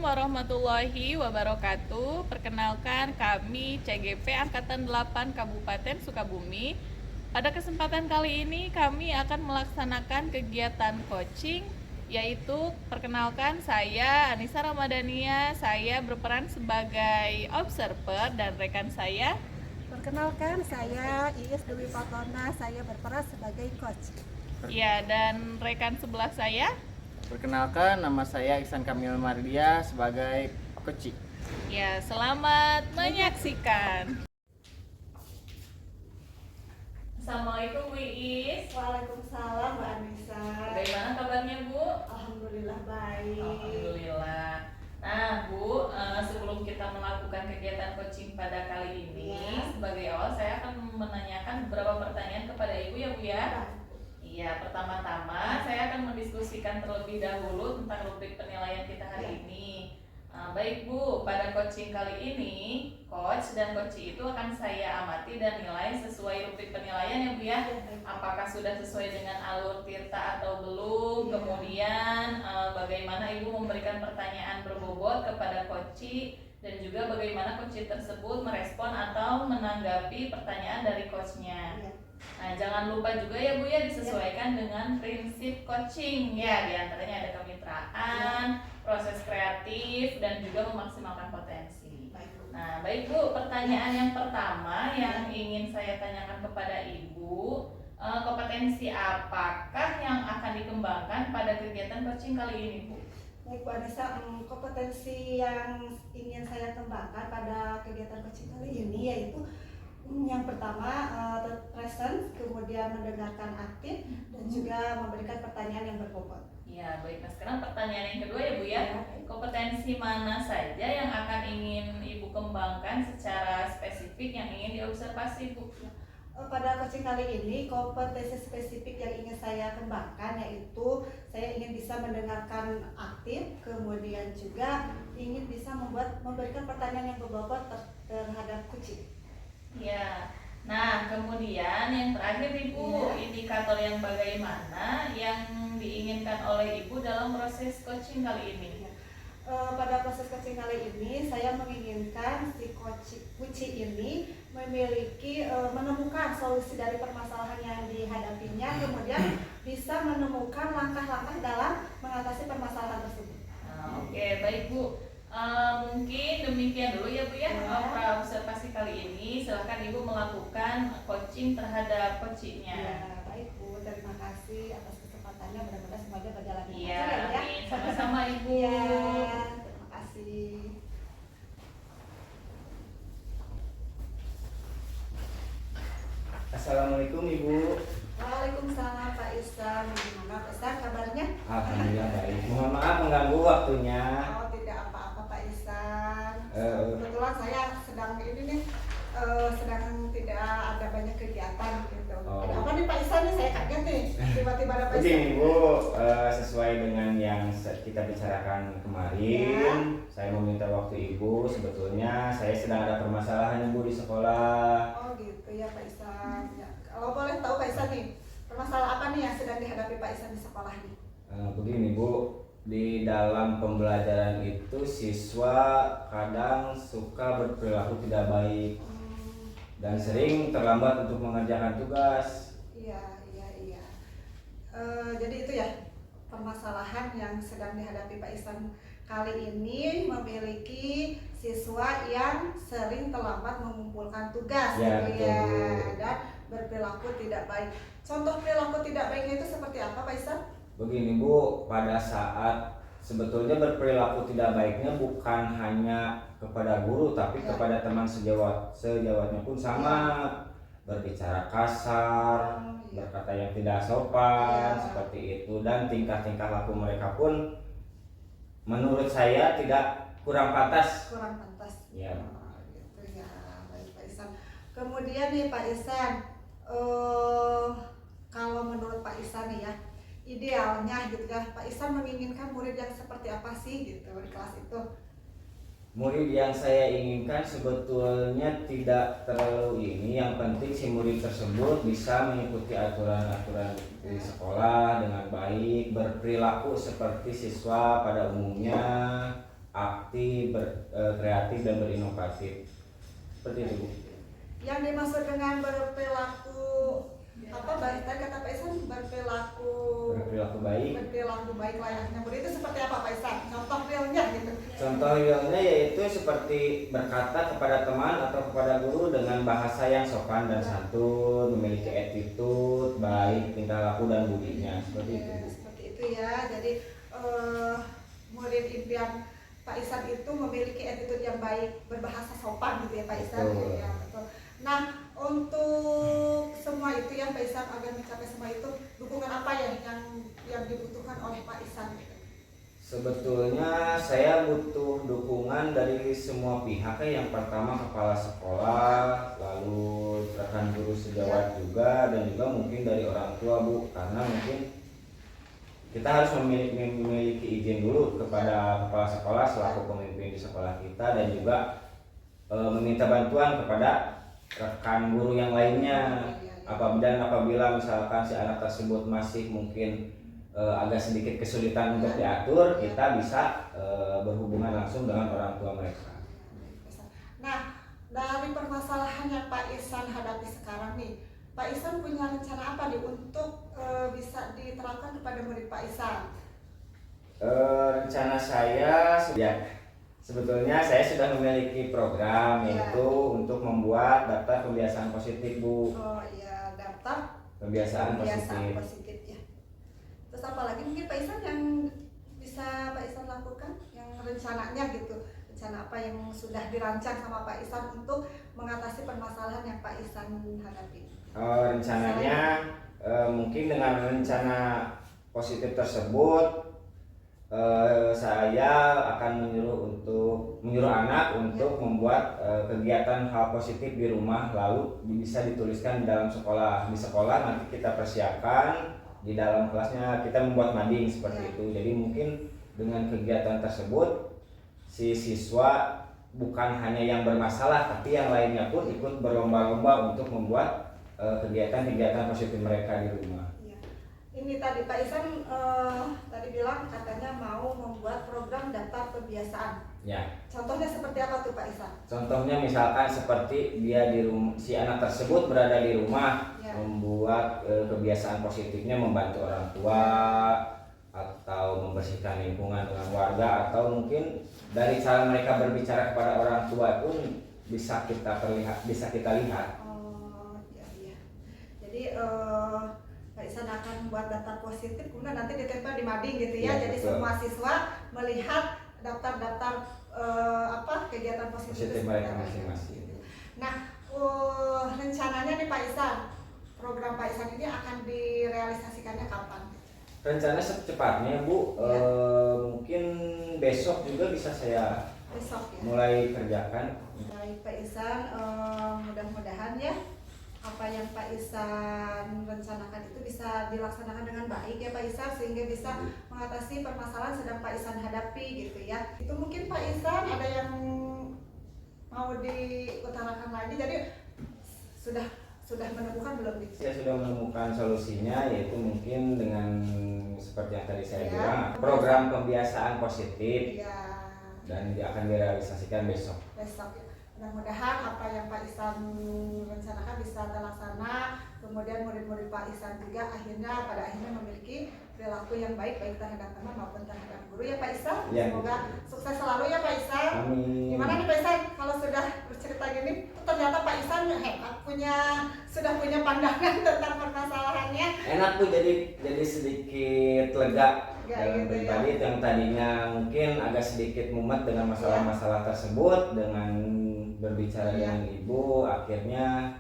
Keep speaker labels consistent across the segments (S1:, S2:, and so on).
S1: warahmatullahi wabarakatuh. Perkenalkan kami CGP Angkatan 8 Kabupaten Sukabumi. Pada kesempatan kali ini kami akan melaksanakan kegiatan coaching, yaitu perkenalkan saya Anissa Ramadhania, saya berperan sebagai observer dan rekan saya.
S2: Perkenalkan, saya Iis Dewi Fatona, saya berperan sebagai coach.
S1: Ya, dan rekan sebelah saya.
S3: Perkenalkan, nama saya Ihsan Kamil Mardia sebagai coach.
S1: Ya, selamat menyaksikan. Assalamualaikum Bu Iis.
S2: Waalaikumsalam Mbak Anissa.
S1: Bagaimana kabarnya Bu?
S2: Alhamdulillah baik.
S1: Alhamdulillah. Nah Bu, sebelum kita melakukan kegiatan coaching pada kali ini, sebagai awal saya akan menanyakan beberapa pertanyaan kepada Ibu ya Bu ya. Iya, pertama-tama saya akan mendiskusikan terlebih dahulu tentang rubrik penilaian kita hari ini. Baik Bu, pada coaching kali ini, coach dan coachee itu akan saya amati dan nilai sesuai rubrik penilaian ya Bu ya. Apakah sudah sesuai dengan alur tirta atau belum? Kemudian bagaimana Ibu memberikan pertanyaan berbobot kepada coachee dan juga bagaimana coachee tersebut merespon atau menanggapi pertanyaan dari coachnya. Nah, jangan lupa juga ya Bu ya disesuaikan dengan prinsip coaching ya, diantaranya ada kemitraan, proses kreatif, dan juga memaksimalkan potensi. Nah, baik Bu, pertanyaan yang pertama yang ingin saya tanyakan kepada Ibu, kompetensi apakah yang akan dikembangkan pada kegiatan coaching kali ini Bu?
S2: Baik Bu Anissa, kompetensi yang ingin saya kembangkan pada kegiatan coaching kali ini yaitu yang pertama present, kemudian mendengarkan aktif, dan juga memberikan pertanyaan yang berbobot.
S1: Ya, baik. Nah, sekarang pertanyaan yang kedua ya Bu ya. Kompetensi mana saja yang akan ingin Ibu kembangkan secara spesifik yang ingin diobservasi Bu?
S2: Pada coaching kali ini, kompetensi spesifik yang ingin saya kembangkan yaitu saya ingin bisa mendengarkan aktif, kemudian juga ingin bisa memberikan pertanyaan yang berbobot terhadap coaching.
S1: Ya, nah kemudian yang terakhir Ibu, indikator yang bagaimana yang diinginkan oleh Ibu dalam proses coaching kali ini?
S2: Pada proses coaching kali ini saya menginginkan si coaching ini memiliki menemukan solusi dari permasalahan yang dihadapinya, kemudian bisa menemukan langkah-langkah dalam mengatasi permasalahan tersebut.
S1: Oke, baik Bu. Mungkin demikian dulu ya Bu ya, observasi kali ini. Silahkan Ibu melakukan coaching terhadap coachingnya.
S2: Ya, baik Bu, terima kasih atas kesempatannya, mudah-mudahan semuanya berjalan dengan
S1: Iya,
S2: lancar ya.
S1: amin. Sama-sama Ibu.
S2: Ya, terima kasih.
S3: Assalamualaikum Ibu.
S2: Waalaikumsalam Pak Ihsan. Gimana Pak Ihsan kabarnya?
S3: Alhamdulillah baik. Mohon maaf mengganggu waktunya.
S2: Oh, tidak apa-apa Pak Ihsan. Kebetulan saya sedang ini nih, sedang tidak ada banyak kegiatan gitu. Ada apa nih Pak Ihsan nih? Saya kaget nih. Tiba-tiba ada Pak Ihsan.
S3: Begini Bu, sesuai dengan yang kita bicarakan kemarin, saya meminta waktu Ibu. Sebetulnya saya sedang ada permasalahan Ibu di sekolah.
S2: Oh gitu ya Pak Ihsan. Ya. Kalau boleh tahu Pak Ihsan nih, permasalahan apa nih yang sedang dihadapi Pak Ihsan di sekolah nih?
S3: Begini Bu, di dalam pembelajaran itu siswa kadang suka berperilaku tidak baik dan sering terlambat untuk mengerjakan tugas.
S2: Iya. Jadi itu ya permasalahan yang sedang dihadapi Pak Ihsan kali ini, memiliki siswa yang sering terlambat mengumpulkan tugas
S3: Ya,
S2: gitu ya, dan berperilaku tidak baik. Contoh perilaku tidak baiknya itu seperti apa Pak Ihsan?
S3: Begini Bu, pada saat sebetulnya berperilaku tidak baiknya bukan hanya kepada guru tapi kepada teman sejawatnya pun sama. Berbicara kasar, berkata yang tidak sopan, seperti itu, dan tingkah-tingkah laku mereka pun menurut saya tidak kurang pantas. Ya.
S2: Gitu ya, baik Pak Ihsan. Kemudian nih Pak Ihsan, kalau menurut Pak Ihsan nih ya, idealnya gitu ya, Pak Ihsan menginginkan murid yang seperti apa sih gitu di kelas itu?
S3: Murid yang saya inginkan sebetulnya tidak terlalu ini, yang penting si murid tersebut bisa mengikuti aturan-aturan di sekolah dengan baik, berperilaku seperti siswa pada umumnya, aktif, kreatif dan berinovatif. Seperti itu, Bu.
S2: Yang dimaksud dengan berperilaku apa baik tadi kata Pak Isan berperilaku baik layaknya murid itu seperti apa Pak Isan? Contoh realnya gitu.
S3: Contoh realnya yaitu seperti berkata kepada teman atau kepada guru dengan bahasa yang sopan dan santun, memiliki attitude baik, tingkah laku dan budinya, seperti itu.
S2: Seperti itu ya. Jadi murid impian Pak Isan itu memiliki attitude yang baik, berbahasa sopan gitu ya Pak Isan.
S3: Betul.
S2: Ya, betul. Nah, untuk semua itu yang Pak Isan agar mencapai semua itu, dukungan apa yang dibutuhkan oleh Pak Isan?
S3: Sebetulnya saya butuh dukungan dari semua pihak ya. Yang pertama kepala sekolah, lalu rekan guru sejawat juga, dan juga mungkin dari orang tua, Bu, karena mungkin kita harus memiliki izin dulu kepada kepala sekolah selaku pemimpin di sekolah kita, dan juga meminta bantuan kepada rekan guru yang lainnya. Apabila misalkan si anak tersebut masih mungkin agak sedikit kesulitan untuk diatur, kita bisa berhubungan langsung dengan orang tua mereka.
S2: Nah, dari permasalahan yang Pak Isan hadapi sekarang nih, Pak Isan punya rencana apa nih untuk bisa diterapkan kepada murid Pak Isan?
S3: Rencana saya sebetulnya saya sudah memiliki program yaitu untuk membuat daftar kebiasaan positif, Bu.
S2: Oh iya, daftar
S3: kebiasaan
S2: positif ya. Terus apalagi mungkin Pak Isan yang bisa Pak Isan lakukan, yang rencananya gitu, rencana apa yang sudah dirancang sama Pak Isan untuk mengatasi permasalahan yang Pak Isan hadapi?
S3: Rencananya mungkin dengan rencana positif tersebut saya akan menyuruh anak untuk membuat kegiatan hal positif di rumah, lalu bisa dituliskan di dalam sekolah. Di sekolah nanti kita persiapkan, di dalam kelasnya kita membuat mading seperti itu. Jadi mungkin dengan kegiatan tersebut si siswa bukan hanya yang bermasalah, tapi yang lainnya pun ikut berlomba-lomba untuk membuat kegiatan-kegiatan positif mereka di rumah.
S2: Ini tadi Pak Isan tadi bilang katanya mau membuat program daftar kebiasaan.
S3: Ya.
S2: Contohnya seperti apa tuh Pak Isan?
S3: Contohnya misalkan seperti dia di rumah, si anak tersebut berada di rumah, ya, membuat kebiasaan positifnya membantu orang tua atau membersihkan lingkungan dengan warga, atau mungkin dari cara mereka berbicara kepada orang tua pun bisa kita lihat.
S2: Oh iya. Jadi Pak Isan akan membuat daftar positif, kemudian nanti ditempel di mading gitu ya. Jadi betul. Semua siswa melihat daftar-daftar kegiatan positif
S3: mereka masing-masing.
S2: Nah, rencananya nih Pak Isan, program Pak Isan ini akan direalisasikannya kapan?
S3: Rencana secepatnya, Bu. Ya. Mungkin besok juga bisa saya mulai kerjakan.
S2: Baik Pak Isan, mudah-mudahan ya apa yang Pak Isan rencanakan itu bisa dilaksanakan dengan baik ya Pak Isan, sehingga bisa mengatasi permasalahan sedang Pak Isan hadapi gitu ya. Itu mungkin Pak Isan ada yang mau diutarakan lagi, jadi sudah menemukan belum?
S3: Saya sudah menemukan solusinya, yaitu mungkin dengan seperti yang tadi saya bilang, program kebiasaan positif ya, dan akan direalisasikan besok ya.
S2: Mudah-mudahan apa yang Pak Isan rencanakan bisa terlaksana, kemudian murid-murid Pak Isan juga pada akhirnya memiliki perilaku yang baik terhadap teman maupun terhadap guru ya Pak Isan. Ya, semoga sukses selalu ya Pak Isan.
S3: Amin.
S2: Gimana nih Pak Isan kalau sudah bercerita gini, ternyata Pak Isan hebat, sudah punya pandangan tentang permasalahannya.
S3: Enak Bu, jadi sedikit lega. Dalam pribadi yang tadinya mungkin agak sedikit mumet dengan masalah-masalah tersebut, dengan berbicara dengan ibu, akhirnya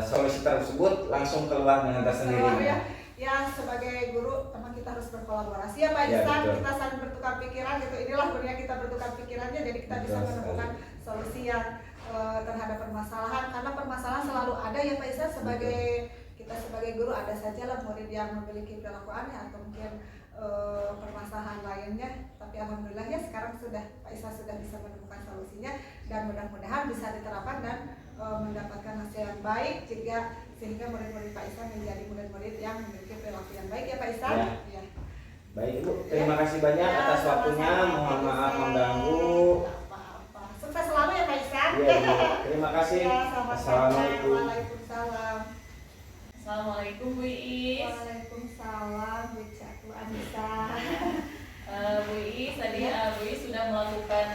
S3: solusi tersebut langsung keluar dengan tersendirinya.
S2: Ya, sebagai guru memang kita harus berkolaborasi ya Pak Isan, kita saling bertukar pikiran gitu. Inilah dunia kita bertukar pikirannya, jadi kita bisa menemukan solusi yang terhadap permasalahan, karena permasalahan selalu ada ya Pak Isan. Kita sebagai guru ada saja lah murid yang memiliki perilaku aneh atau mungkin permasalahan lainnya, tapi alhamdulillah ya sekarang Pak Isa sudah bisa menemukan solusinya, dan mudah-mudahan bisa diterapkan dan mendapatkan hasil yang baik sehingga murid-murid Pak Isa menjadi murid-murid yang memiliki perilaku yang baik ya Pak Isa. Ya.
S3: Baik Ibu, terima kasih banyak
S2: Ya,
S3: atas waktunya.
S2: sama-sama,
S3: Mohon
S2: Pak
S3: maaf
S2: Ihsan.
S3: mengganggu.
S2: Apa-apa. Sukses selalu ya Pak Ihsan.
S3: Iya Ibu, terima kasih.
S2: Ya, sama-sama.
S3: Assalamualaikum.
S2: Waalaikumsalam.
S1: Assalamualaikum Bu Iis.
S2: Waalaikumsalam Bu Anissa.
S1: Bu Iis tadi Bu Iis sudah melakukan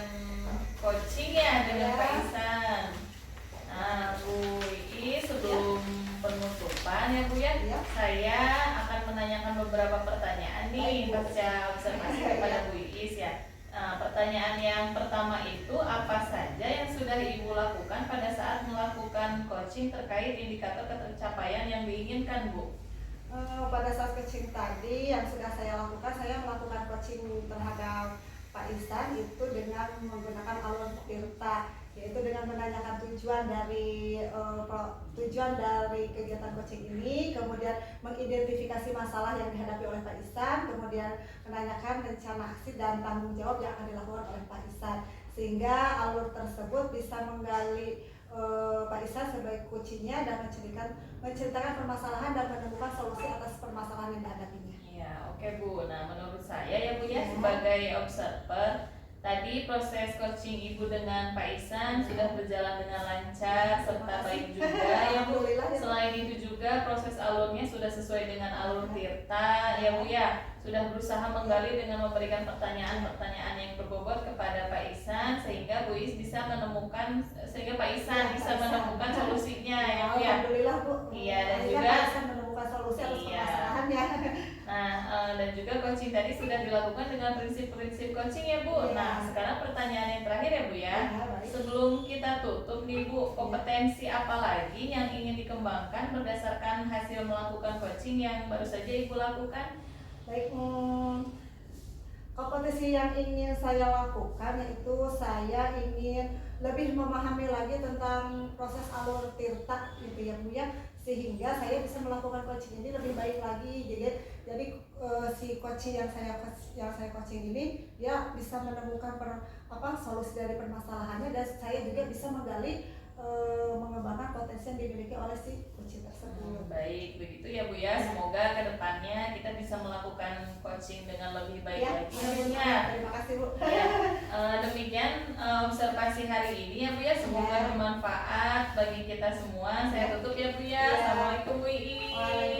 S1: coaching ya dengan
S2: Ya.
S1: Pak Ihsan. Nah Bu Iis sebelum penutupan ya Bu ya,
S2: Ya.
S1: saya akan menanyakan beberapa pertanyaan nih
S2: Baik, Bu.
S1: pasca observasi kepada Bu Iis ya. Nah, pertanyaan yang pertama itu apa saja yang sudah Ibu lakukan pada saat melakukan coaching terkait indikator ketercapaian yang diinginkan Bu?
S2: Pada saat coaching tadi yang sudah saya lakukan, saya melakukan coaching terhadap Pak Ihsan itu dengan menggunakan alur Tirta, yaitu dengan menanyakan tujuan dari kegiatan coaching ini, kemudian mengidentifikasi masalah yang dihadapi oleh Pak Ihsan, kemudian menanyakan rencana aksi dan tanggung jawab yang akan dilakukan oleh Pak Ihsan, sehingga alur tersebut bisa menggali Pak Ihsan sebagai coachingnya dan menceritakan permasalahan dan menemukan solusi atas permasalahan yang dihadapinya.
S1: Ya, oke Bu. Nah, menurut saya ya Bu ya,
S2: Ya.
S1: sebagai observer, tadi proses coaching Ibu dengan Pak Ihsan sudah berjalan dengan lancar serta baik juga ya Bu.
S2: Alhamdulillah ya, Bu.
S1: Selain itu juga proses alurnya sudah sesuai dengan alur Tirta ya Bu ya. Sudah berusaha menggali dengan memberikan pertanyaan-pertanyaan yang berbobot kepada Pak Ihsan sehingga Bu Is bisa menemukan Pak Ihsan bisa menemukan solusinya ya Bu ya.
S2: Alhamdulillah Bu.
S1: Iya, dan
S2: Akhirnya
S1: juga
S2: Pak Ihsan menemukan solusi atas
S1: Iya.
S2: permasalahannya.
S1: Nah, dan juga coaching tadi sudah dilakukan dengan prinsip-prinsip coaching ya Bu.
S2: Iya.
S1: Nah, sekarang pertanyaan yang terakhir ya Bu ya.
S2: Ya, baik.
S1: Sebelum kita tutup nih Bu, kompetensi apa lagi yang ingin dikembangkan berdasarkan hasil melakukan coaching yang baru saja Ibu lakukan?
S2: Baik, kompetisi yang ingin saya lakukan yaitu saya ingin lebih memahami lagi tentang proses alur Tirta gitu ya Bu ya, sehingga saya bisa melakukan coaching ini lebih baik lagi. Jadi si coaching yang saya coaching ini dia bisa menemukan solusi dari permasalahannya, dan saya juga bisa menggali mengembangkan potensi yang dimiliki oleh si coaching tersebut.
S1: Baik, begitu ya Bu ya. Semoga kedepannya kita bisa melakukan coaching dengan lebih baik
S2: Ya,
S1: lagi ya Bu ya.
S2: terima kasih Bu.
S1: Ya, demikian observasi hari ini ya Bu ya. Semoga
S2: Ya.
S1: bermanfaat bagi kita semua. Saya tutup ya Bu ya.
S2: Ya.
S1: Assalamualaikum Bu Iis.
S2: Waalaikumsalam.